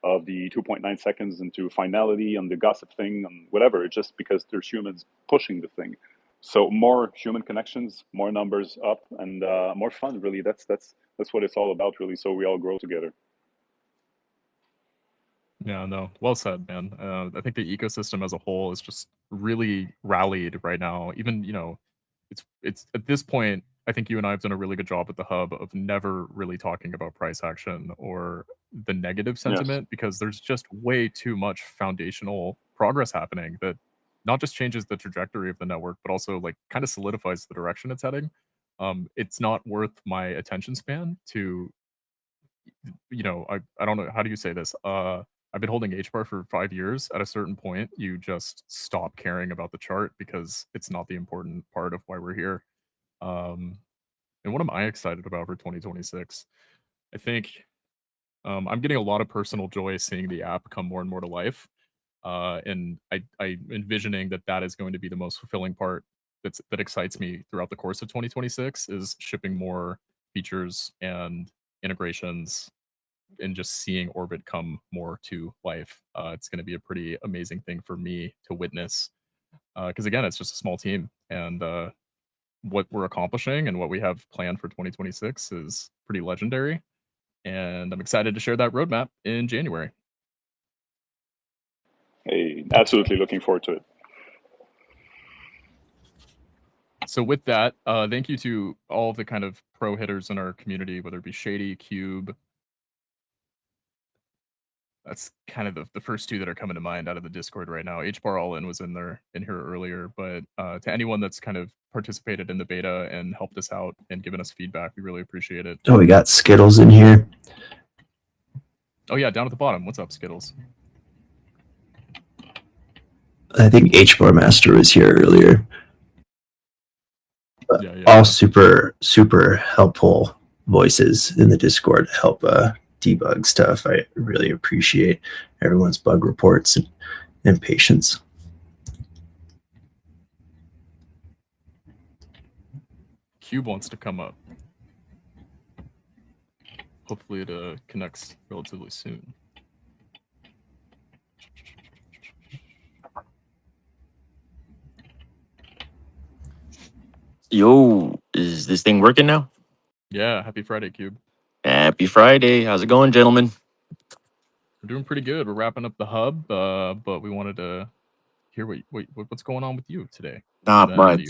of the 2.9 seconds into finality and the gossip thing and whatever, just because there's humans pushing the thing. So more human connections, more numbers up, and more fun. Really, that's what it's all about. Really, so we all grow together. Yeah, no, well said, man. I think the ecosystem as a whole is just really rallied right now. Even, it's at this point, I think you and I have done a really good job at the hub of never really talking about price action or the negative Yes. sentiment because there's just way too much foundational progress happening that not just changes the trajectory of the network, but also like kind of solidifies the direction it's heading. It's not worth my attention span to I don't know, how do you say this? I've been holding H bar for 5 years. At a certain point, you just stop caring about the chart because it's not the important part of why we're here. Um, and what am I excited about for 2026? I think I'm getting a lot of personal joy seeing the app come more and more to life. And I envisioning that is going to be the most fulfilling part that excites me throughout the course of 2026 is shipping more features and integrations and just seeing Orbit come more to life. It's going to be a pretty amazing thing for me to witness because again, it's just a small team, and what we're accomplishing and what we have planned for 2026 is pretty legendary. And I'm excited to share that roadmap in January. Hey, absolutely looking forward to it. So with that, thank you to all of the kind of pro hitters in our community, whether it be Shady, Cube. That's kind of the first two that are coming to mind out of the Discord right now. HBar All In was in here earlier, but to anyone that's kind of participated in the beta and helped us out and given us feedback, we really appreciate it. Oh, we got Skittles in here. Oh yeah, down at the bottom. What's up, Skittles? I think HBar Master was here earlier. Yeah. All super helpful voices in the Discord to help debug stuff. I really appreciate everyone's bug reports and patience. Cube wants to come up. Hopefully it connects relatively soon. Yo, is this thing working now? Yeah, happy Friday, Cube. Happy Friday. How's it going, gentlemen? We're doing pretty good. We're wrapping up the hub, but we wanted to hear what's going on with you today. Not much.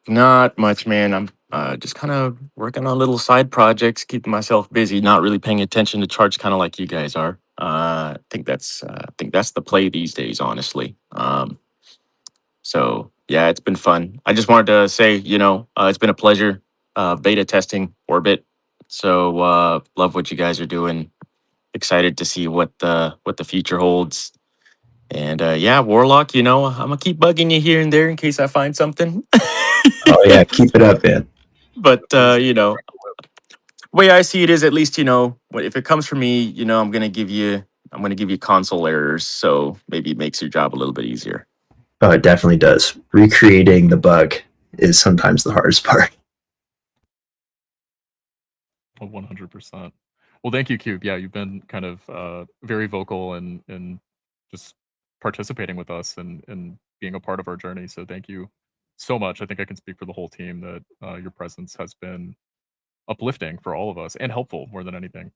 Not much, man. I'm just kind of working on little side projects, keeping myself busy, not really paying attention to charts, kind of like you guys are. I think that's the play these days, honestly. So yeah, it's been fun. I just wanted to say, it's been a pleasure beta testing Orbit. So love what you guys are doing. Excited to see what the future holds. And yeah, Warlock, I'm gonna keep bugging you here and there in case I find something. Oh yeah, keep it up, man. But way I see it is, at least if it comes from me, I'm gonna give you console errors, so maybe it makes your job a little bit easier. Oh, it definitely does. Recreating the bug is sometimes the hardest part. 100%. Well, thank you, Cube. Yeah, you've been kind of very vocal and just participating with us and being a part of our journey. So thank you so much. I think I can speak for the whole team that your presence has been uplifting for all of us and helpful more than anything.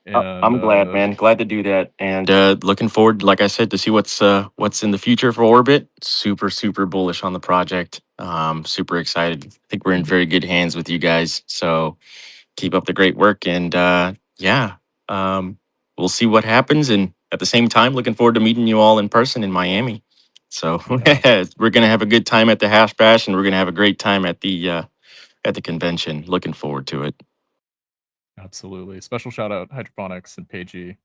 And I'm glad, man. Glad to do that, and looking forward, like I said, to see what's in the future for Orbit. Super bullish on the project. Super excited. I think we're in very good hands with you guys. So keep up the great work, and yeah, we'll see what happens. And at the same time, looking forward to meeting you all in person in Miami. So Yeah. we're gonna have a good time at the Hash Bash, and we're gonna have a great time at the convention. Looking forward to it. Absolutely. Special shout out Hydroponics and Pagey.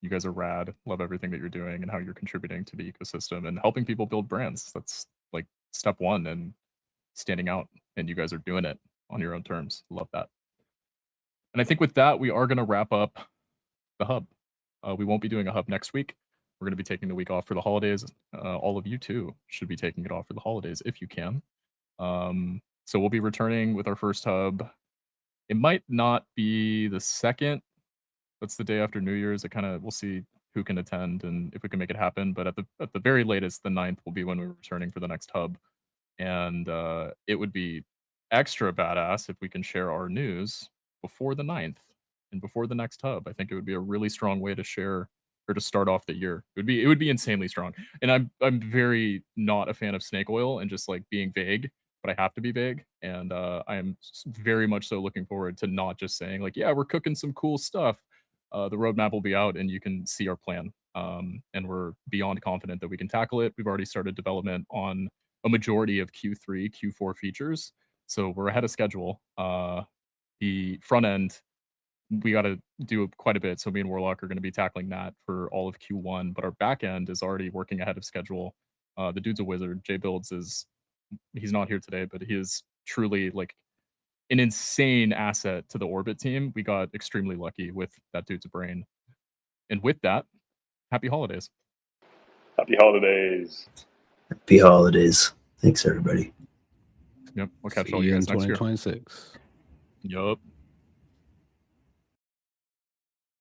You guys are rad. Love everything that you're doing and how you're contributing to the ecosystem and helping people build brands. That's like step one and standing out. And you guys are doing it on your own terms. Love that. And I think with that, we are going to wrap up the hub. We won't be doing a hub next week. We're going to be taking the week off for the holidays. All of you too should be taking it off for the holidays if you can. So we'll be returning with our first hub. It might not be the 2nd. That's the day after New Year's. We'll see who can attend and if we can make it happen. But at the very latest, the 9th will be when we're returning for the next hub. And it would be extra badass if we can share our news before the 9th and before the next hub. I think it would be a really strong way to share or to start off the year. It would be insanely strong. And I'm very not a fan of snake oil and just like being vague, but I have to be vague. And I am very much so looking forward to not just saying like, yeah, we're cooking some cool stuff. The roadmap will be out and you can see our plan. And we're beyond confident that we can tackle it. We've already started development on a majority of Q3, Q4 features. So we're ahead of schedule. The front end, we got to do quite a bit. So me and Warlock are going to be tackling that for all of Q1, but our back end is already working ahead of schedule. The dude's a wizard. Jay Builds he's not here today, but he is truly like an insane asset to the Orbit team. We got extremely lucky with that dude's brain. And with that, happy holidays. Happy holidays. Happy holidays. Thanks, everybody. Yep. We'll catch See all you you in guys next year. 2026. Yup.